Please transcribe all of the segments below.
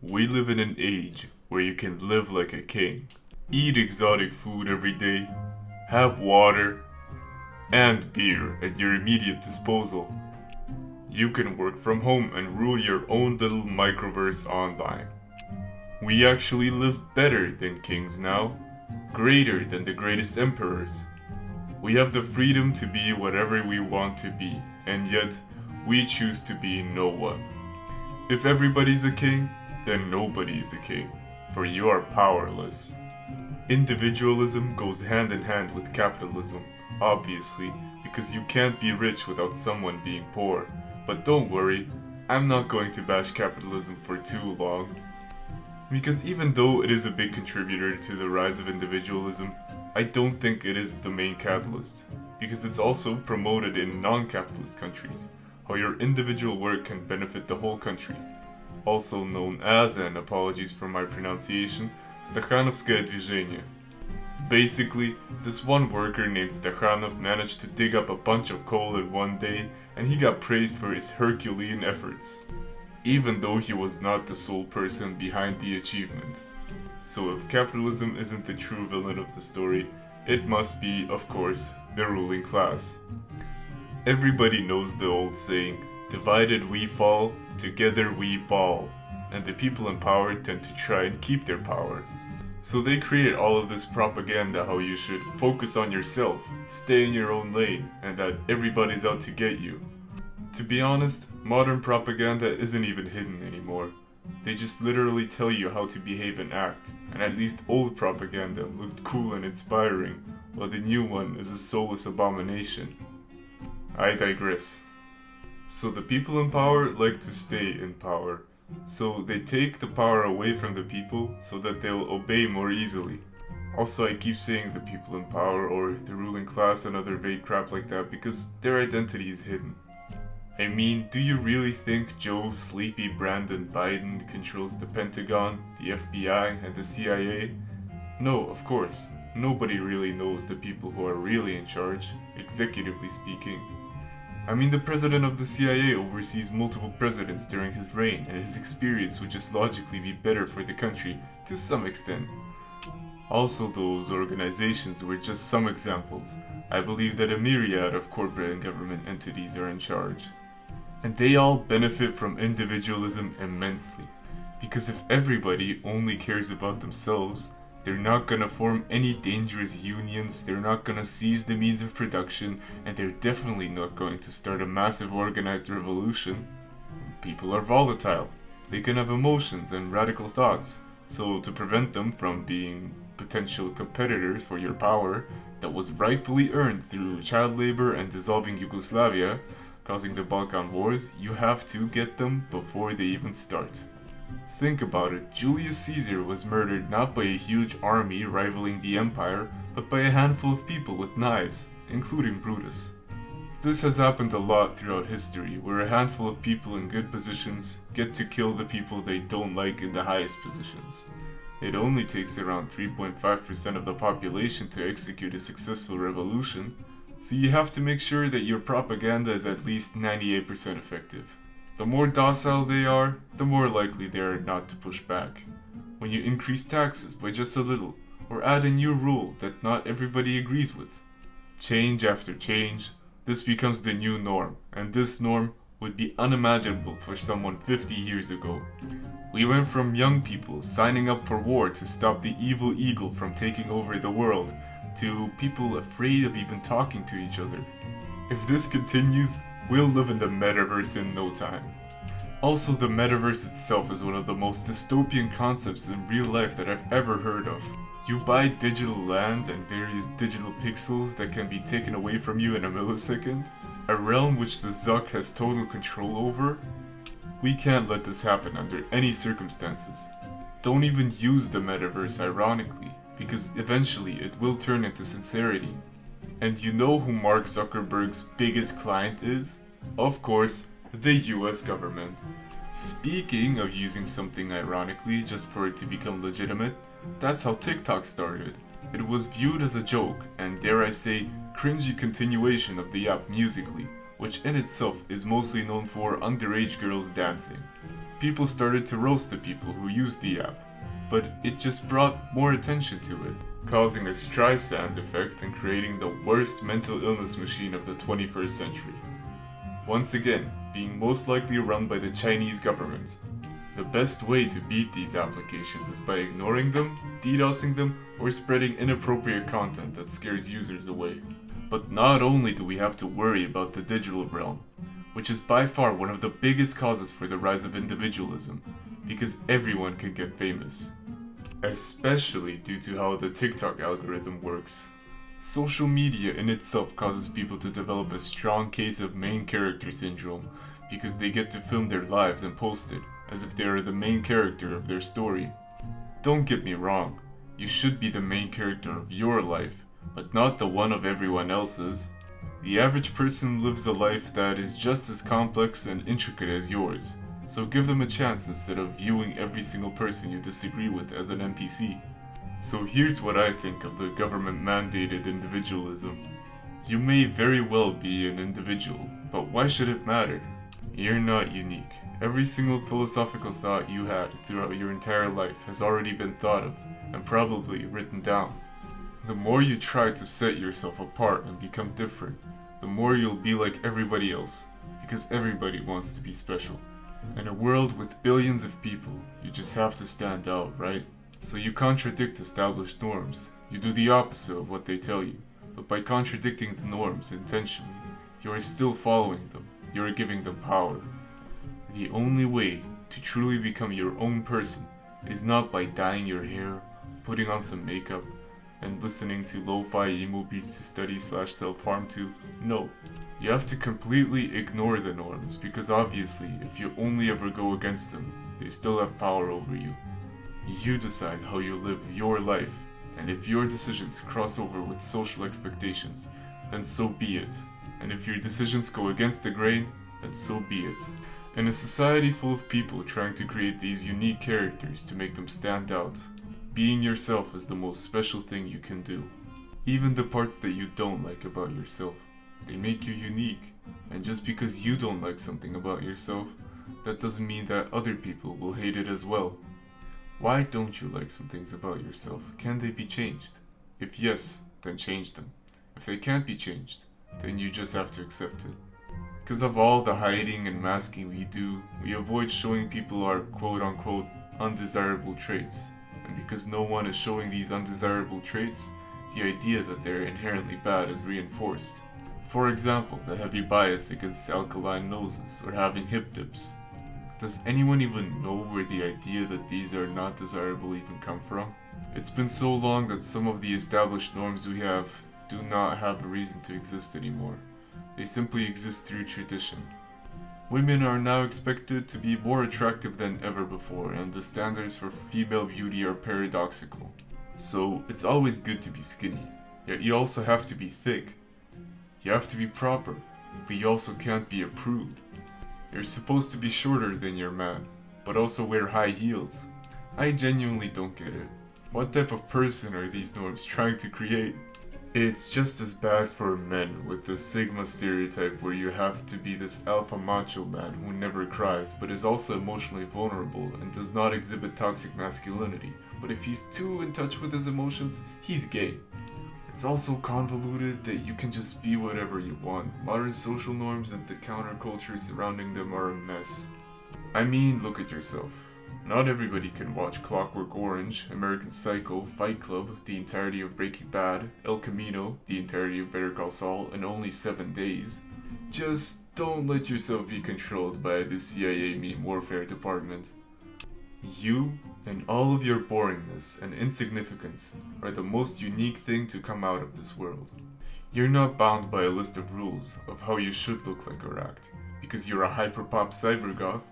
We live in an age where you can live like a king, eat exotic food every day, have water and beer at your immediate disposal. You can work from home and rule your own little microverse online. We actually live better than kings now, greater than the greatest emperors. We have the freedom to be whatever we want to be, and yet we choose to be no one. If everybody's a king, then nobody is a king, for you are powerless. Individualism goes hand in hand with capitalism, obviously, because you can't be rich without someone being poor. But don't worry, I'm not going to bash capitalism for too long. Because even though it is a big contributor to the rise of individualism, I don't think it is the main catalyst, because it's also promoted in non-capitalist countries, how your individual work can benefit the whole country. Also known as, and apologies for my pronunciation, Stakhanovskaya движение. Basically, this one worker named Stakhanov managed to dig up a bunch of coal in one day, and he got praised for his Herculean efforts, even though he was not the sole person behind the achievement. So if capitalism isn't the true villain of the story, it must be, of course, the ruling class. Everybody knows the old saying, divided we fall, together we ball, and the people in power tend to try and keep their power. So they create all of this propaganda how you should focus on yourself, stay in your own lane, and that everybody's out to get you. To be honest, modern propaganda isn't even hidden anymore. They just literally tell you how to behave and act, and at least old propaganda looked cool and inspiring, while the new one is a soulless abomination. I digress. So the people in power like to stay in power. So they take the power away from the people so that they'll obey more easily. Also, I keep saying the people in power or the ruling class and other vague crap like that because their identity is hidden. I mean, do you really think Joe Sleepy Brandon Biden controls the Pentagon, the FBI, and the CIA? No, of course. Nobody really knows the people who are really in charge, executively speaking. I mean, the president of the CIA oversees multiple presidents during his reign, and his experience would just logically be better for the country, to some extent. Also, those organizations were just some examples. I believe that a myriad of corporate and government entities are in charge. And they all benefit from individualism immensely. Because if everybody only cares about themselves, they're not gonna form any dangerous unions, they're not gonna seize the means of production, and they're definitely not going to start a massive organized revolution. People are volatile. They can have emotions and radical thoughts, so to prevent them from being potential competitors for your power that was rightfully earned through child labor and dissolving Yugoslavia, causing the Balkan Wars, you have to get them before they even start. Think about it, Julius Caesar was murdered not by a huge army rivaling the empire, but by a handful of people with knives, including Brutus. This has happened a lot throughout history, where a handful of people in good positions get to kill the people they don't like in the highest positions. It only takes around 3.5% of the population to execute a successful revolution, so you have to make sure that your propaganda is at least 98% effective. The more docile they are, the more likely they are not to push back. When you increase taxes by just a little, or add a new rule that not everybody agrees with. Change after change, this becomes the new norm, and this norm would be unimaginable for someone 50 years ago. We went from young people signing up for war to stop the evil eagle from taking over the world, to people afraid of even talking to each other. If this continues, we'll live in the metaverse in no time. Also, the metaverse itself is one of the most dystopian concepts in real life that I've ever heard of. You buy digital land and various digital pixels that can be taken away from you in a millisecond, a realm which the Zuck has total control over. We can't let this happen under any circumstances. Don't even use the metaverse ironically, because eventually it will turn into sincerity. And you know who Mark Zuckerberg's biggest client is? Of course, the US government. Speaking of using something ironically just for it to become legitimate, that's how TikTok started. It was viewed as a joke, and dare I say, cringy continuation of the app Musical.ly, which in itself is mostly known for underage girls dancing. People started to roast the people who used the app, but it just brought more attention to it, causing a Streisand effect and creating the worst mental illness machine of the 21st century. Once again, being most likely run by the Chinese government. The best way to beat these applications is by ignoring them, DDoSing them, or spreading inappropriate content that scares users away. But not only do we have to worry about the digital realm, which is by far one of the biggest causes for the rise of individualism, because everyone can get famous. Especially due to how the TikTok algorithm works. Social media in itself causes people to develop a strong case of main character syndrome, because they get to film their lives and post it, as if they are the main character of their story. Don't get me wrong, you should be the main character of your life, but not the one of everyone else's. The average person lives a life that is just as complex and intricate as yours, so give them a chance instead of viewing every single person you disagree with as an NPC. So here's what I think of the government-mandated individualism. You may very well be an individual, but why should it matter? You're not unique. Every single philosophical thought you had throughout your entire life has already been thought of, and probably written down. The more you try to set yourself apart and become different, the more you'll be like everybody else, because everybody wants to be special. In a world with billions of people, you just have to stand out, right? So you contradict established norms. You do the opposite of what they tell you, but by contradicting the norms intentionally, you are still following them. You are giving them power. The only way to truly become your own person is not by dyeing your hair, putting on some makeup, and listening to lo-fi emo beats to study/self-harm to. No. You have to completely ignore the norms, because obviously, if you only ever go against them, they still have power over you. You decide how you live your life, and if your decisions cross over with social expectations, then so be it. And if your decisions go against the grain, then so be it. In a society full of people trying to create these unique characters to make them stand out, being yourself is the most special thing you can do. Even the parts that you don't like about yourself, they make you unique. And just because you don't like something about yourself, that doesn't mean that other people will hate it as well. Why don't you like some things about yourself? Can they be changed? If yes, then change them. If they can't be changed, then you just have to accept it. Because of all the hiding and masking we do, we avoid showing people our quote-unquote undesirable traits. And because no one is showing these undesirable traits, the idea that they're inherently bad is reinforced. For example, the heavy bias against alkaline noses or having hip dips. Does anyone even know where the idea that these are not desirable even come from? It's been so long that some of the established norms we have do not have a reason to exist anymore. They simply exist through tradition. Women are now expected to be more attractive than ever before, and the standards for female beauty are paradoxical. So, it's always good to be skinny, yet you also have to be thick. You have to be proper, but you also can't be a prude. You're supposed to be shorter than your man, but also wear high heels. I genuinely don't get it. What type of person are these norms trying to create? It's just as bad for men with the Sigma stereotype where you have to be this alpha macho man who never cries but is also emotionally vulnerable and does not exhibit toxic masculinity, but if he's too in touch with his emotions, he's gay. It's also convoluted that you can just be whatever you want. Modern social norms and the counterculture surrounding them are a mess. I mean, look at yourself. Not everybody can watch Clockwork Orange, American Psycho, Fight Club, the entirety of Breaking Bad, El Camino, the entirety of Better Call Saul, in only 7 days. Just don't let yourself be controlled by the CIA meme warfare department. You and all of your boringness and insignificance are the most unique thing to come out of this world. You're not bound by a list of rules of how you should look like or act, because you're a hyperpop cybergoth.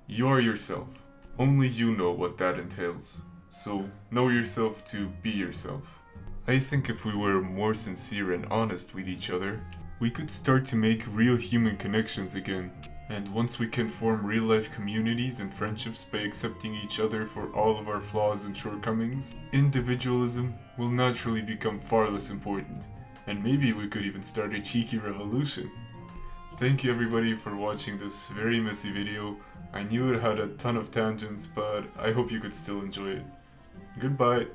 You're yourself. Only you know what that entails. So, know yourself to be yourself. I think if we were more sincere and honest with each other, we could start to make real human connections again. And once we can form real-life communities and friendships by accepting each other for all of our flaws and shortcomings, individualism will naturally become far less important, and maybe we could even start a cheeky revolution. Thank you everybody for watching this very messy video. I knew it had a ton of tangents, but I hope you could still enjoy it. Goodbye.